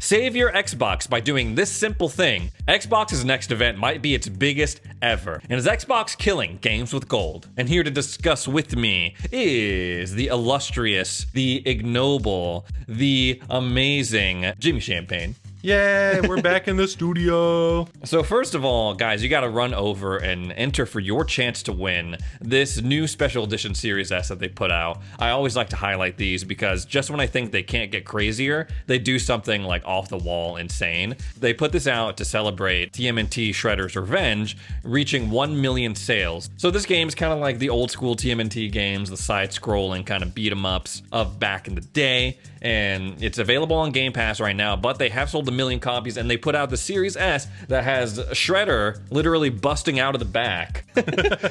Save your Xbox by doing this simple thing. Xbox's next event might be its biggest ever, and is Xbox killing games with gold? And here to discuss with me is the illustrious, the ignoble, the amazing Jimmy Champagne. Yay, we're back in the studio. So first of all, guys, you got to run over and enter for your chance to win this new special edition Series S that they put out. I always like to highlight these because just when I think they can't get crazier, they do something like off the wall insane. They put this out to celebrate TMNT Shredder's Revenge reaching 1 million sales. So this game is kind of like the old school TMNT games, the side-scrolling kind of beat 'em ups of back in the day. And it's available on Game Pass right now, but they have sold 1 million copies, and they put out the Series S that has Shredder literally busting out of the back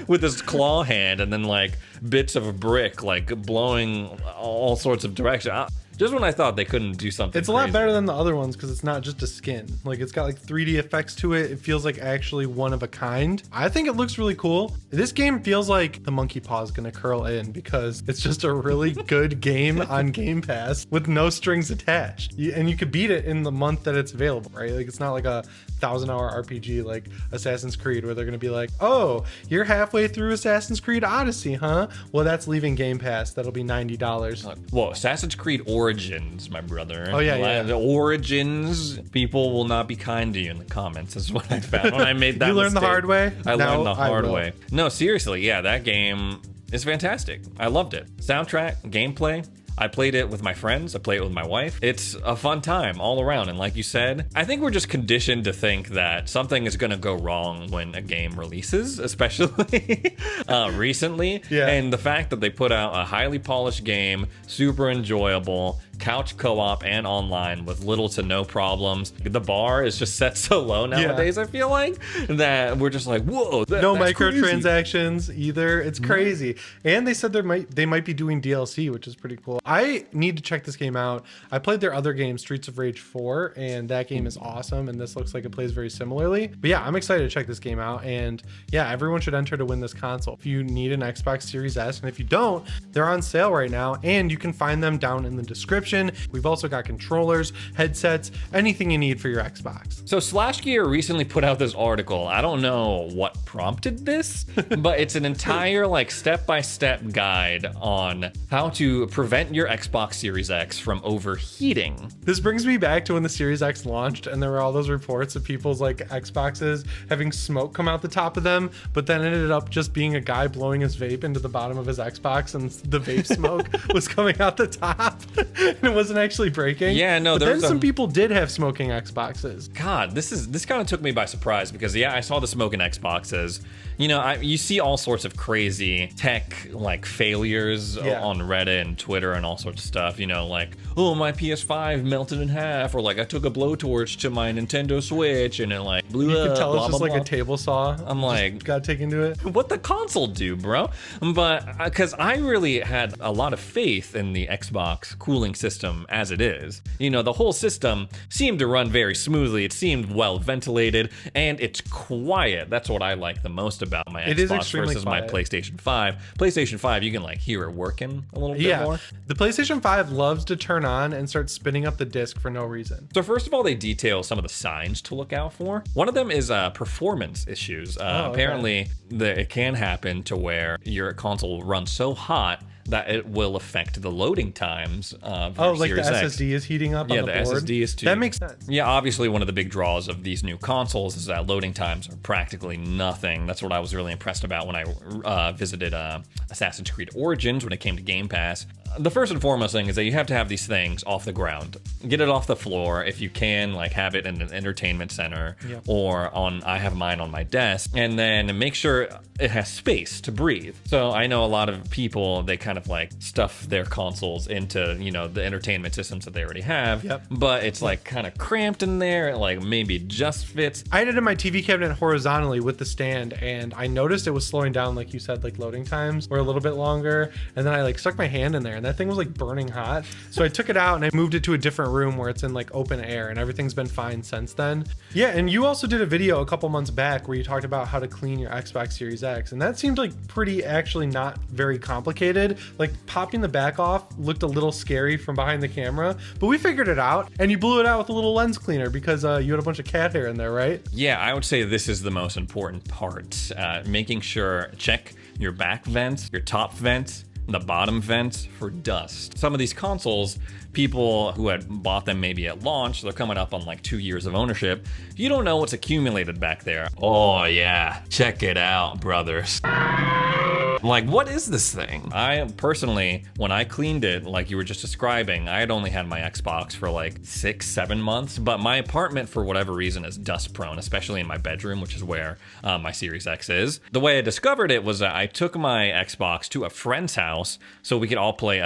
with his claw hand, and then like bits of a brick like blowing all sorts of directions. Just when I thought they couldn't do something It's a lot better than the other ones because it's not just a skin. Like, it's got like 3D effects to it. It feels like actually one of a kind. I think it looks really cool. This game feels like the monkey paw is going to curl in because it's just a really good game on Game Pass with no strings attached. And you could beat it in the month that it's available, right? Like, it's not like a 1,000-hour RPG like Assassin's Creed where they're going to be like, oh, you're halfway through Assassin's Creed Odyssey, huh? Well, that's leaving Game Pass. That'll be $90. Well, Assassin's Creed Origins, my brother. Oh, yeah. The Origins, people will not be kind to you in the comments, is what I found when I made that You learned the hard way? I learned the hard way. No, seriously, yeah, that game is fantastic. I loved it. Soundtrack, gameplay. I played it with my friends. I played it with my wife. It's a fun time all around. And like you said, I think we're just conditioned to think that something is going to go wrong when a game releases, especially recently. Yeah. And the fact that they put out a highly polished game, super enjoyable, couch co-op and online with little to no problems. The bar is just set so low nowadays, I feel like, that we're just like, whoa. No that's microtransactions either. It's crazy. And they said they might be doing DLC, which is pretty cool. I need to check this game out. I played their other game, Streets of Rage 4, and that game is awesome, and this looks like it plays very similarly. But yeah, I'm excited to check this game out, and yeah, everyone should enter to win this console. If you need an Xbox Series S, and if you don't, they're on sale right now, and you can find them down in the description. We've also got controllers, headsets, anything you need for your Xbox. So Slash Gear recently put out this article. I don't know what prompted this, but it's an entire like step-by-step guide on how to prevent your Xbox Series X from overheating. This brings me back to when the Series X launched and there were all those reports of people's like Xboxes having smoke come out the top of them, but then it ended up just being a guy blowing his vape into the bottom of his Xbox and the vape smoke was coming out the top. It wasn't actually breaking. Yeah, no, but then some people did have smoking Xboxes. God, this kind of took me by surprise because yeah, I saw the smoking Xboxes. You know, you see all sorts of crazy tech like failures on Reddit and Twitter and all sorts of stuff. You know, like, oh, my PS5 melted in half, or like I took a blowtorch to my Nintendo Switch and it like blew up. You could tell blah, it's just blah, like blah. a table saw. I'm like, got taken to it. What the console do, bro? But because I really had a lot of faith in the Xbox cooling system as it is. You know, the whole system seemed to run very smoothly. It seemed well ventilated and it's quiet. That's what I like the most about my Xbox versus my PlayStation 5. PlayStation 5, you can like hear it working a little bit more. The PlayStation 5 loves to turn on and start spinning up the disc for no reason. So first of all, they detail some of the signs to look out for. One of them is performance issues. Apparently, it can happen to where your console runs so hot that it will affect the loading times of your like Series the X. SSD is heating up on the board? Yeah, the SSD is too. That makes sense. Yeah, obviously one of the big draws of these new consoles is that loading times are practically nothing. That's what I was really impressed about when I visited Assassin's Creed Origins when it came to Game Pass. The first and foremost thing is that you have to have these things off the ground. Get it off the floor if you can, like have it in an entertainment center or I have mine on my desk, and then make sure it has space to breathe. So I know a lot of people, they kind of like stuff their consoles into, you know, the entertainment systems that they already have, but it's like kind of cramped in there, like maybe it just fits. I had it in my TV cabinet horizontally with the stand, and I noticed it was slowing down, like you said, like loading times were a little bit longer, and then I like stuck my hand in there and and that thing was like burning hot. So I took it out and I moved it to a different room where it's in like open air, and everything's been fine since then. Yeah, and you also did a video a couple months back where you talked about how to clean your Xbox Series X, and that seemed like pretty actually not very complicated. Like popping the back off looked a little scary from behind the camera, but we figured it out, and you blew it out with a little lens cleaner because you had a bunch of cat hair in there, right? Yeah, I would say this is the most important part. Making sure, check your back vents, your top vents, the bottom vents for dust. Some of these consoles, people who had bought them maybe at launch, they're coming up on like 2 years of ownership. You don't know what's accumulated back there. Oh yeah, check it out, brothers. Like, what is this thing? I personally, when I cleaned it, like you were just describing, I had only had my Xbox for like 6-7 months, but my apartment, for whatever reason, is dust prone, especially in my bedroom, which is where my Series X is. The way I discovered it was that I took my Xbox to a friend's house so we could all play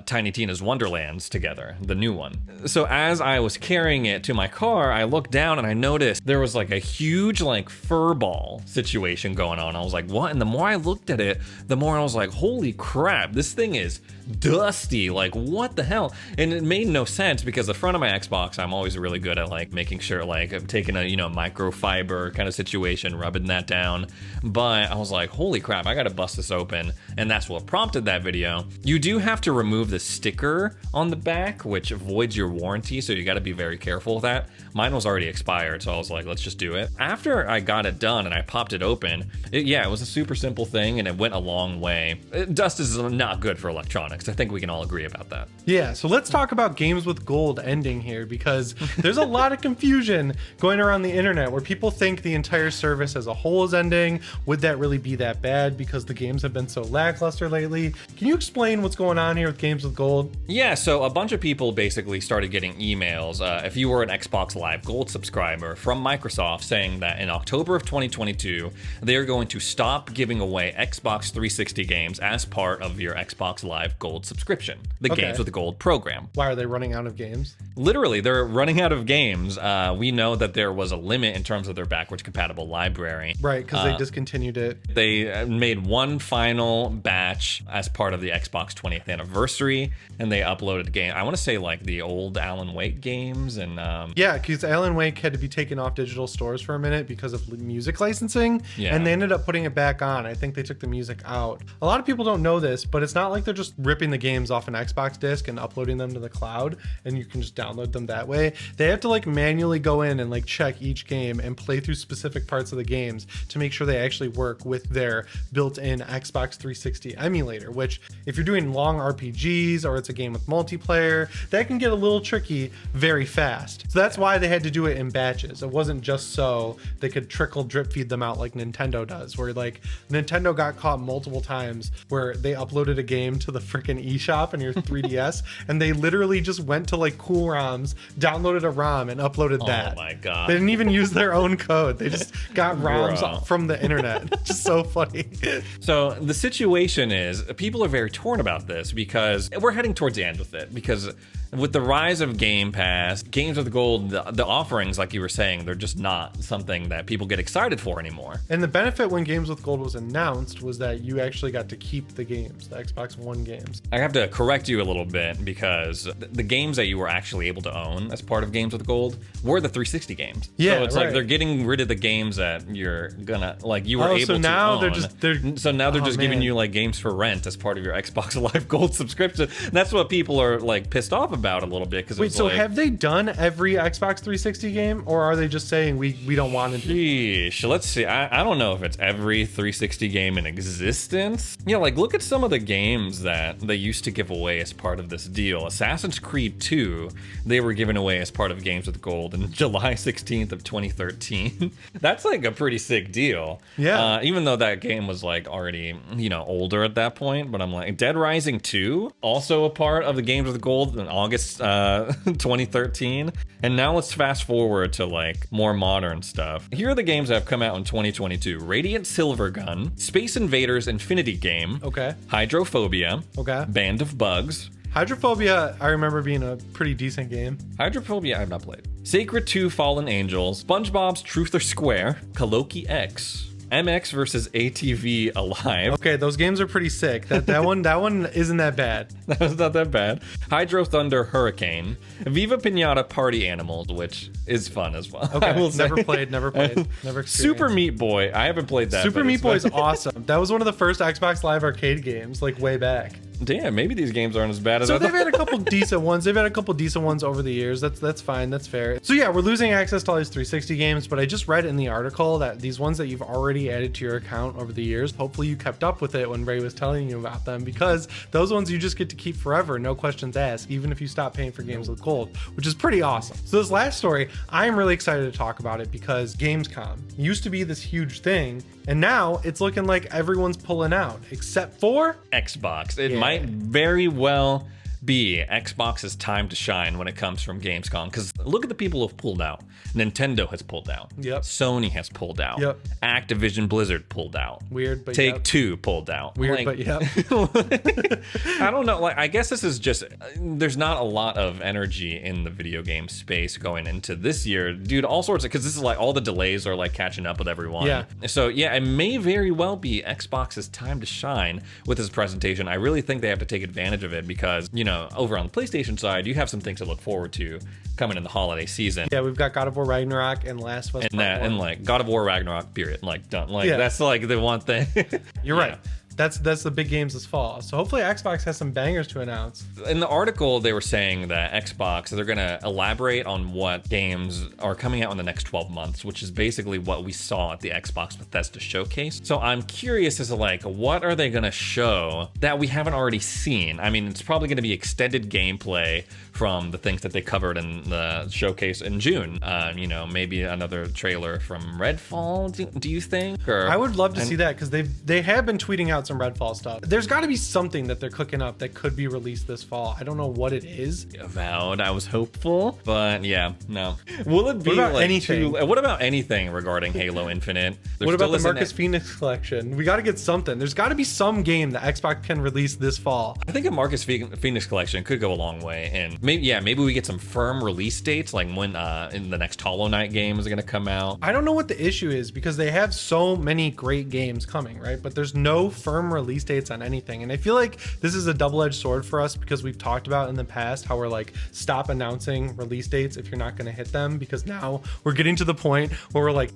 Tiny Tina's Wonderlands together, the new one. So as I was carrying it to my car, I looked down and I noticed there was like a huge like fur ball situation going on. I was like, what? And the more I looked at it, the more I was like, holy crap, this thing is dusty. Like, what the hell? And it made no sense because the front of my Xbox, I'm always really good at like making sure like I'm taking a, microfiber kind of situation, rubbing that down. But I was like, holy crap, I gotta bust this open. And that's what prompted that video. You do have to remove the sticker on the back, which voids your warranty, so you gotta be very careful with that. Mine was already expired, so I was like, let's just do it. After I got it done and I popped it open, it was a super simple thing and it went a long way. Dust is not good for electronics. I think we can all agree about that. Yeah, so let's talk about games with gold ending here, because there's a lot of confusion going around the internet where people think the entire service as a whole is ending. Would that really be that bad because the games have been so lackluster lately? Can you explain what's going on here with games with gold? Yeah, so a bunch of people basically started getting emails if you were an Xbox Live Gold subscriber from Microsoft saying that in October of 2022, they're going to stop giving away Xbox 360 games as part of your Xbox Live Gold subscription, the Games with Gold program. Why are they running out of games? Literally, they're running out of games. We know that there was a limit in terms of their backwards compatible library. Right, because they discontinued it. They made one final batch as part of the Xbox 20th anniversary, and they uploaded a game. I want to say like the old Alan Wake games and yeah, because Alan Wake had to be taken off digital stores for a minute because of music licensing, and they ended up putting it back on. I think they took the music out. A lot of people don't know this, but it's not like they're just ripping the games off an Xbox disc and uploading them to the cloud and you can just download them that way. They have to like manually go in and like check each game and play through specific parts of the games to make sure they actually work with their built-in Xbox 360 emulator, which if you're doing long RPGs or it's a game with multiplayer, that can get a little tricky very fast. So that's why they had to do it in batches. It wasn't just so they could trickle drip feed them out like Nintendo does, where like Nintendo got caught multiple times where they uploaded a game to the freaking eShop in your 3DS and they literally just went to like Cool ROMs, downloaded a ROM and uploaded that. Oh my god. They didn't even use their own code. They just got ROMs from the internet. It's just so funny. So the situation is people are very torn about this because we're heading towards the end with it, because with the rise of Game Pass, Games with Gold, the offerings, like you were saying, they're just not something that people get excited for anymore. And the benefit when Games with Gold was announced was that you actually got to keep the games, the Xbox One games. I have to correct you a little bit because the games that you were actually able to own as part of Games with Gold were the 360 games. Yeah, so it's like they're getting rid of the games that you're gonna like you were able so now to own. they're just giving you like games for rent as part of your Xbox Live Gold subscription. And that's what people are like pissed off about a little bit. Wait, so have they done every Xbox 360 game, or are they just saying we don't want it? Sheesh, let's see. I don't know if it's every 360 game in existence. Yeah, like look at some of the games that they used to give away as part of this deal. Assassin's Creed 2, they were given away as part of Games with Gold in July 16th of 2013. That's like a pretty sick deal. Yeah. Even though that game was like already, older at that point, but I'm like, Dead Rising 2, also a part of the Games with Gold in August 2013. And now let's fast forward to like more modern stuff. Here are the games that have come out in 2022. Radiant Silvergun, Space Invaders Infinity Game, Okay. Hydrophobia, Okay. Band of Bugs. Hydrophobia, I remember being a pretty decent game. Hydrophobia, I have not played. Sacred 2 Fallen Angels, SpongeBob's Truth or Square, Kaloki X, MX versus ATV Alive. Okay, those games are pretty sick. That one isn't that bad. That was not that bad. Hydro Thunder Hurricane. Viva Pinata Party Animals, which is fun as well. Okay, I will say. never played, never experienced. Super Meat Boy. I haven't played that. Super but Meat it's Boy is fun. awesome. That was one of the first Xbox Live Arcade games, like way back. Damn, maybe these games aren't as bad as So I they've thought. had a couple decent ones. They've had a couple decent ones over the years. That's fine. That's fair. So yeah, we're losing access to all these 360 games, but I just read in the article that these ones that you've already added to your account over the years, hopefully you kept up with it when Ray was telling you about them, because those ones you just get to keep forever, no questions asked, even if you stop paying for games with gold, which is pretty awesome. So this last story, I am really excited to talk about it because Gamescom used to be this huge thing, and now it's looking like everyone's pulling out, except for Xbox. It might very well be Xbox's time to shine when it comes from Gamescom, because look at the people who've pulled out. Nintendo has pulled out. Yep. Sony has pulled out. Yep. Activision Blizzard pulled out. Weird, but Take yep. Two pulled out. Weird, but yep. I don't know. Like, I guess this is just, there's not a lot of energy in the video game space going into this year, dude. All sorts of, because this is like all the delays are like catching up with everyone. Yeah. So yeah, it may very well be Xbox's time to shine with this presentation. I really think they have to take advantage of it because, you know, over on the PlayStation side, you have some things to look forward to coming in the holiday season. Yeah, we've got God of War Ragnarok and Last of Us And Part that, 1. and like God of War Ragnarok, period. Like done. Like Yeah. that's like the one thing. You're Yeah. right. That's the big games this fall. So hopefully Xbox has some bangers to announce. In the article, they were saying that Xbox, they're going to elaborate on what games are coming out in the next 12 months, which is basically what we saw at the Xbox Bethesda showcase. So I'm curious as to like, what are they going to show that we haven't already seen? I mean, it's probably going to be extended gameplay from the things that they covered in the showcase in June. You know, maybe another trailer from Redfall, do you think? Or, I would love to see that because they have been tweeting out some Redfall stuff. There's got to be something that they're cooking up that could be released this fall. I don't know what it is. Avowed, I was hopeful, but yeah, no. Will it be What about like anything? what about anything regarding Halo Infinite? There What about still the isn't Marcus Phoenix collection? We got to get something. There's got to be some game that Xbox can release this fall. I think a Marcus Phoenix collection could go a long way, and maybe we get some firm release dates, like when in the next Hollow Knight game is going to come out. I don't know what the issue is because they have so many great games coming, right? But there's no firm release dates on anything. And I feel like this is a double-edged sword for us because we've talked about in the past how we're like, stop announcing release dates if you're not going to hit them, because now we're getting to the point where we're like,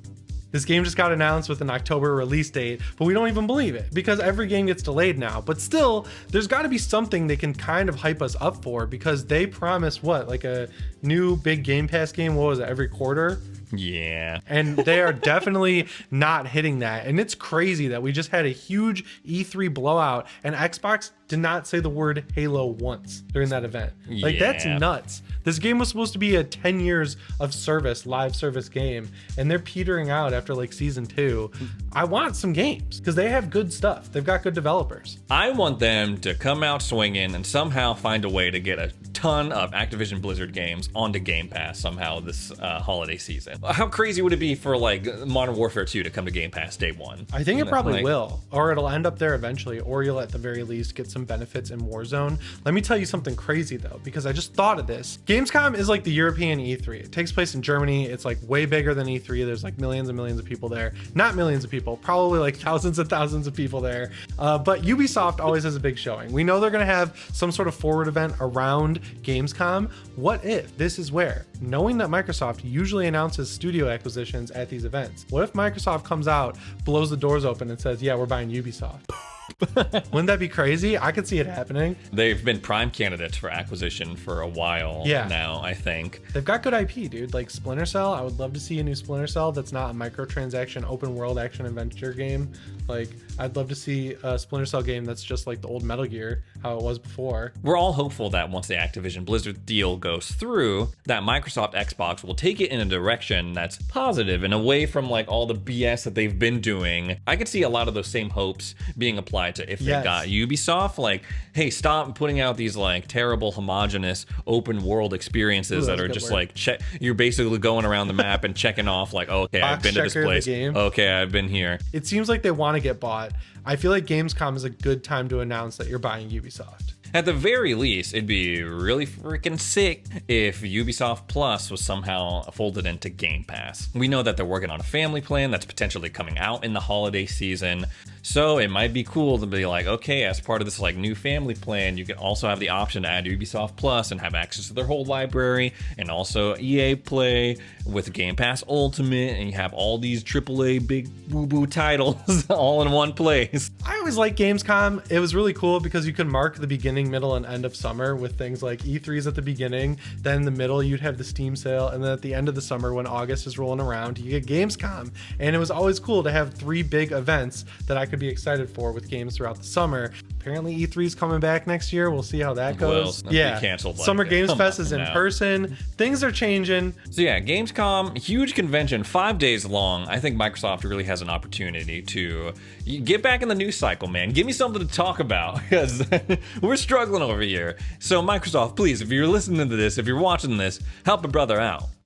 this game just got announced with an October release date, but we don't even believe it because every game gets delayed now. But still, there's got to be something they can kind of hype us up for because they promise what, like a new big Game Pass game? What was it, every quarter? Yeah. And they are definitely not hitting that. And it's crazy that we just had a huge E3 blowout and Xbox did not say the word Halo once during that event. Like, that's Yeah. nuts. This game was supposed to be a 10 years of service, live service game, and they're petering out after like season 2. I want some games because they have good stuff. They've got good developers. I want them to come out swinging and somehow find a way to get a ton of Activision Blizzard games onto Game Pass somehow this holiday season. How crazy would it be for like Modern Warfare 2 to come to Game Pass day one? I think You it know, probably like- will, or it'll end up there eventually, or you'll at the very least get some benefits in Warzone. Let me tell you something crazy though, because I just thought of this. Gamescom is like the European E3. It takes place in Germany. It's like way bigger than E3. There's like millions and millions of people there. Not millions of people, probably like thousands and thousands of people there. But Ubisoft always has a big showing. We know they're going to have some sort of forward event around Gamescom. What if this is where, knowing that Microsoft usually announces studio acquisitions at these events, what if Microsoft comes out, blows the doors open and says, yeah, we're buying Ubisoft? Wouldn't that be crazy? I could see it happening. They've been prime candidates for acquisition for a while now, I think. They've got good IP, dude. Like Splinter Cell, I would love to see a new Splinter Cell that's not a microtransaction open world action adventure game. Like, I'd love to see a Splinter Cell game that's just like the old Metal Gear, how it was before. We're all hopeful that once the Activision Blizzard deal goes through, that Microsoft Xbox will take it in a direction that's positive and away from like all the BS that they've been doing. I could see a lot of those same hopes being applied to if they got Ubisoft. Like, hey, stop putting out these like terrible homogenous open world experiences that are just like you're basically going around the map and checking off like, okay, I've been to this place. Okay, I've been here. It seems like they want to get bought. I feel like Gamescom is a good time to announce that you're buying Ubisoft. At the very least, it'd be really freaking sick if Ubisoft Plus was somehow folded into Game Pass. We know that they're working on a family plan that's potentially coming out in the holiday season, so it might be cool to be like, okay, as part of this like new family plan, you can also have the option to add Ubisoft Plus and have access to their whole library, and also EA Play with Game Pass Ultimate, and you have all these AAA big boo-boo titles all in one place. I always like Gamescom. It was really cool because you could mark the beginning, middle, and end of summer with things like E3's at the beginning, then in the middle you'd have the Steam sale, and then at the end of the summer when August is rolling around, you get Gamescom. And it was always cool to have 3 big events that I could be excited for with games throughout the summer. Apparently E3's coming back next year. We'll see how that goes. Yeah, canceled Summer Games Fest is in person. Things are changing. So yeah, Gamescom, huge convention, 5 days long. I think Microsoft really has an opportunity to get back in the news cycle, man. Give me something to talk about, because we're struggling over here. So Microsoft, please, if you're listening to this, if you're watching this, help a brother out.